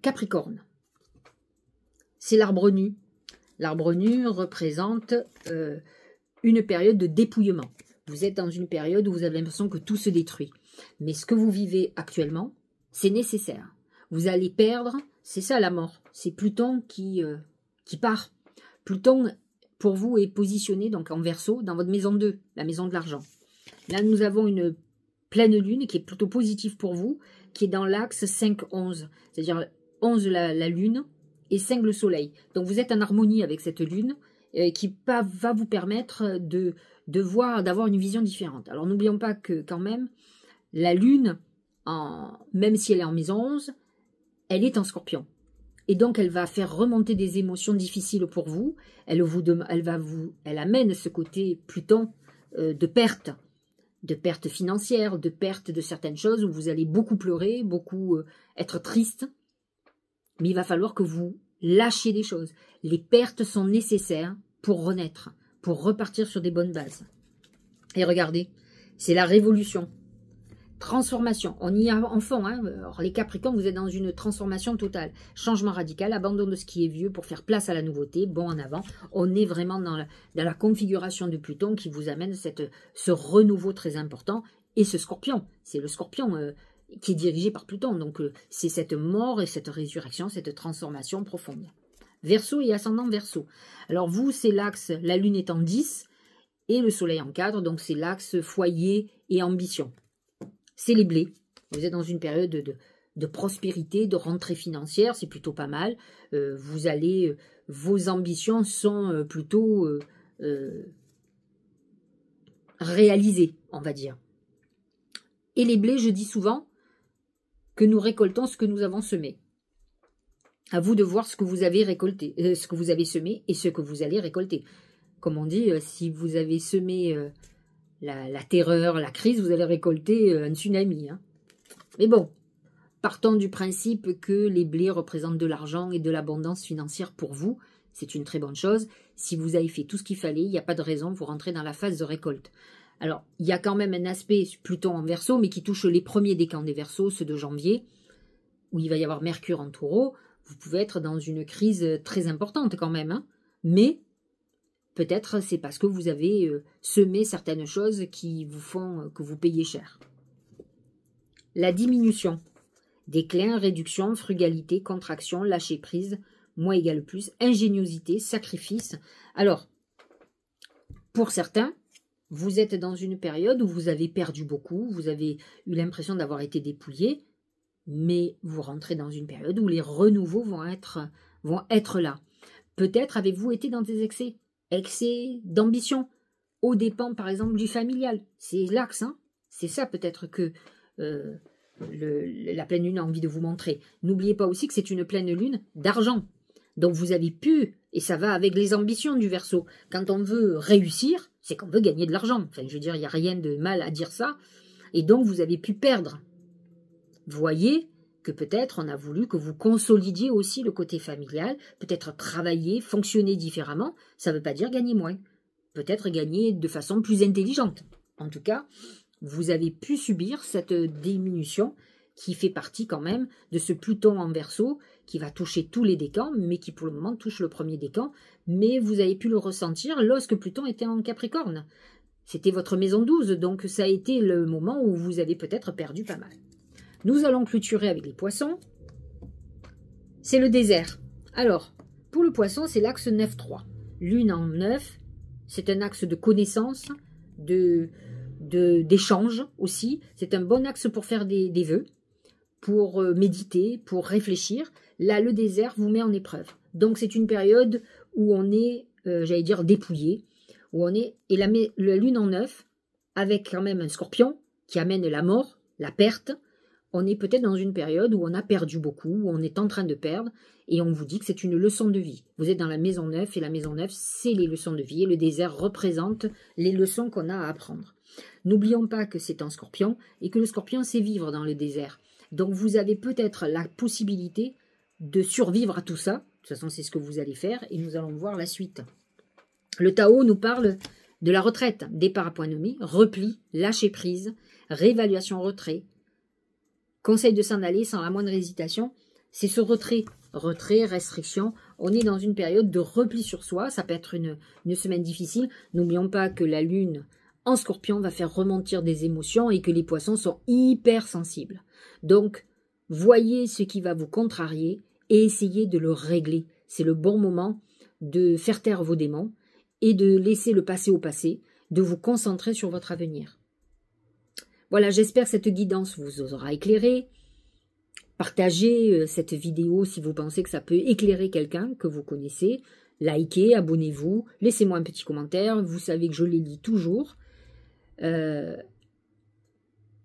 Capricorne, c'est l'arbre nu. L'arbre nu représente une période de dépouillement. Vous êtes dans une période où vous avez l'impression que tout se détruit. Mais ce que vous vivez actuellement, c'est nécessaire. Vous allez perdre, c'est ça la mort. C'est Pluton qui part. Pluton, pour vous, est positionné donc en Verseau dans votre maison 2, la maison de l'argent. Là, nous avons une pleine lune qui est plutôt positive pour vous, qui est dans l'axe 5-11. C'est-à-dire 11 la lune et 5 le soleil. Donc vous êtes en harmonie avec cette lune qui va vous permettre d'avoir une vision différente. Alors n'oublions pas que quand même, la lune, même si elle est en maison 11, elle est en Scorpion. Et donc elle va faire remonter des émotions difficiles pour vous. Elle amène ce côté Pluton de perte financière, de perte de certaines choses où vous allez beaucoup pleurer, beaucoup être triste. Mais il va falloir que vous lâchiez des choses. Les pertes sont nécessaires pour renaître, pour repartir sur des bonnes bases. Et regardez, c'est la révolution. Transformation, on y a en fond. Hein. Alors, les Capricornes, vous êtes dans une transformation totale. Changement radical, abandon de ce qui est vieux pour faire place à la nouveauté, bon en avant. On est vraiment dans la configuration de Pluton qui vous amène ce renouveau très important. Et ce Scorpion, c'est le Scorpion qui est dirigé par Pluton. Donc c'est cette mort et cette résurrection, cette transformation profonde. Verseau et ascendant Verseau. Alors vous, c'est l'axe, la lune est en 10 et le soleil en 4, donc c'est l'axe foyer et ambition. C'est les blés. Vous êtes dans une période de prospérité, de rentrée financière, c'est plutôt pas mal. Vos ambitions sont plutôt réalisées, on va dire. Et les blés, je dis souvent que nous récoltons ce que nous avons semé. À vous de voir ce que vous avez récolté, ce que vous avez semé et ce que vous allez récolter. Comme on dit, si vous avez semé la terreur, la crise, vous allez récolter un tsunami. Hein. Mais bon, partant du principe que les blés représentent de l'argent et de l'abondance financière pour vous, c'est une très bonne chose. Si vous avez fait tout ce qu'il fallait, il n'y a pas de raison, vous rentrez dans la phase de récolte. Alors, il y a quand même un aspect Pluton en Verseau, mais qui touche les premiers décans des Verseaux, ceux de janvier, où il va y avoir Mercure en Taureau. Vous pouvez être dans une crise très importante quand même, hein. Mais peut-être c'est parce que vous avez semé certaines choses qui vous font que vous payez cher. La diminution. Déclin, réduction, frugalité, contraction, lâcher prise, moins égale plus, ingéniosité, sacrifice. Alors, pour certains, vous êtes dans une période où vous avez perdu beaucoup, vous avez eu l'impression d'avoir été dépouillé, mais vous rentrez dans une période où les renouveaux vont être là. Peut-être avez-vous été dans des excès d'ambition, aux dépens par exemple du familial. C'est l'axe, hein. C'est ça peut-être que la pleine lune a envie de vous montrer. N'oubliez pas aussi que c'est une pleine lune d'argent. Donc vous avez pu, et ça va avec les ambitions du Verseau, quand on veut réussir, c'est qu'on veut gagner de l'argent. Enfin, je veux dire, il n'y a rien de mal à dire ça. Et donc vous avez pu perdre. Voyez que peut-être on a voulu que vous consolidiez aussi le côté familial, peut-être travailler, fonctionner différemment, ça ne veut pas dire gagner moins. Peut-être gagner de façon plus intelligente. En tout cas, vous avez pu subir cette diminution qui fait partie quand même de ce Pluton en Verseau qui va toucher tous les décans, mais qui pour le moment touche le premier décan. Mais vous avez pu le ressentir lorsque Pluton était en Capricorne. C'était votre maison 12, donc ça a été le moment où vous avez peut-être perdu pas mal. Nous allons clôturer avec les poissons. C'est le désert. Alors, pour le poisson, c'est l'axe 9-3. Lune en 9, c'est un axe de connaissance, d'échange aussi. C'est un bon axe pour faire des vœux, pour méditer, pour réfléchir. Là, le désert vous met en épreuve. Donc, c'est une période où on est, j'allais dire, dépouillé. Où on est, et la lune en 9, avec quand même un scorpion qui amène la mort, la perte. On est peut-être dans une période où on a perdu beaucoup, où on est en train de perdre, et on vous dit que c'est une leçon de vie. Vous êtes dans la maison 9, et la maison 9, c'est les leçons de vie, et le désert représente les leçons qu'on a à apprendre. N'oublions pas que c'est un scorpion, et que le scorpion, c'est vivre dans le désert. Donc vous avez peut-être la possibilité de survivre à tout ça. De toute façon, c'est ce que vous allez faire, et nous allons voir la suite. Le Tao nous parle de la retraite, départ à point nommé, repli, lâcher prise, réévaluation retrait, conseil de s'en aller sans la moindre hésitation. C'est ce retrait retrait, restriction. On est dans une période de repli sur soi. Ça peut être une semaine difficile. N'oublions pas que la lune en Scorpion va faire remontir des émotions et que les poissons sont hyper sensibles. Donc, voyez ce qui va vous contrarier et essayez de le régler. C'est le bon moment de faire taire vos démons et de laisser le passé au passé, de vous concentrer sur votre avenir. Voilà, j'espère que cette guidance vous aura éclairé. Partagez cette vidéo si vous pensez que ça peut éclairer quelqu'un que vous connaissez. Likez, abonnez-vous, laissez-moi un petit commentaire. Vous savez que je les lis toujours.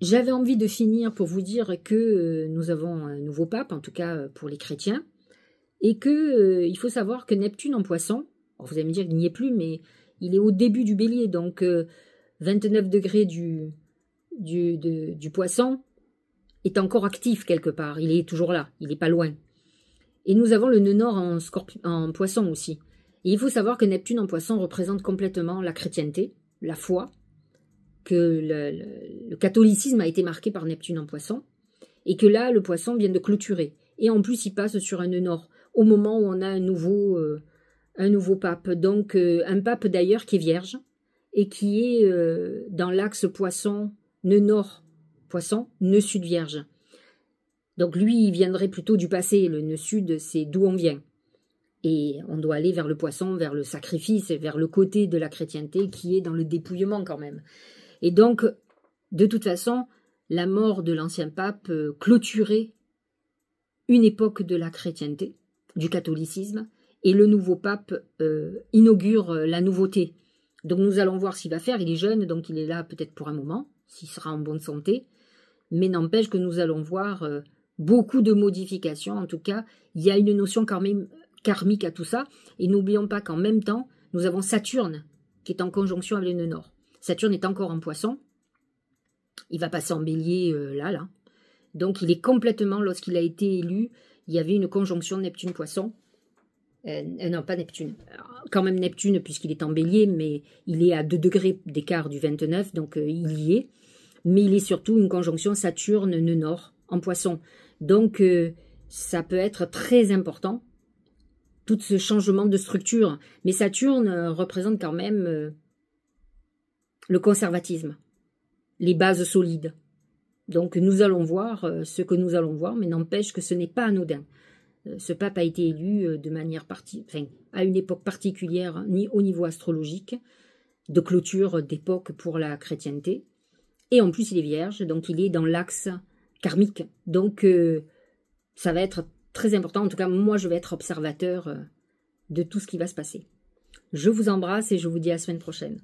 J'avais envie de finir pour vous dire que nous avons un nouveau pape, en tout cas pour les chrétiens, et que il faut savoir que Neptune en Poisson, vous allez me dire qu'il n'y est plus, mais il est au début du Bélier, donc 29 degrés du Poisson est encore actif quelque part. Il est toujours là, il n'est pas loin. Et nous avons le nœud nord en Poisson aussi. Et il faut savoir que Neptune en Poisson représente complètement la chrétienté, la foi, que le catholicisme a été marqué par Neptune en Poisson, et que là, le Poisson vient de clôturer. Et en plus, il passe sur un nœud nord, au moment où on a un nouveau pape. Donc, un pape d'ailleurs qui est vierge, et qui est dans l'axe Poisson, nœud nord Poisson, nœud sud Vierge. Donc lui, il viendrait plutôt du passé. Le nœud sud, c'est d'où on vient. Et on doit aller vers le Poisson, vers le sacrifice, vers le côté de la chrétienté qui est dans le dépouillement quand même. Et donc, de toute façon, la mort de l'ancien pape clôturait une époque de la chrétienté, du catholicisme, et le nouveau pape inaugure la nouveauté. Donc nous allons voir s'il va faire. Il est jeune, donc il est là peut-être pour un moment, s'il sera en bonne santé. Mais n'empêche que nous allons voir beaucoup de modifications. En tout cas, il y a une notion quand même karmique à tout ça. Et n'oublions pas qu'en même temps, nous avons Saturne qui est en conjonction avec le nœud nord. Saturne est encore en Poisson. Il va passer en Bélier là. Donc il est complètement, lorsqu'il a été élu, il y avait une conjonction Neptune-Poisson. Non, pas Neptune. Quand même Neptune puisqu'il est en Bélier, mais il est à 2 degrés d'écart du 29, donc il y est. Mais il est surtout une conjonction Saturne-nœud nord en Poisson. Donc, ça peut être très important, tout ce changement de structure. Mais Saturne représente quand même le conservatisme, les bases solides. Donc, nous allons voir ce que nous allons voir, mais n'empêche que ce n'est pas anodin. Ce pape a été élu de manière à une époque particulière, ni au niveau astrologique, de clôture d'époque pour la chrétienté. Et en plus, il est vierge, donc il est dans l'axe karmique. Donc, ça va être très important. En tout cas, moi, je vais être observateur de tout ce qui va se passer. Je vous embrasse et je vous dis à la semaine prochaine.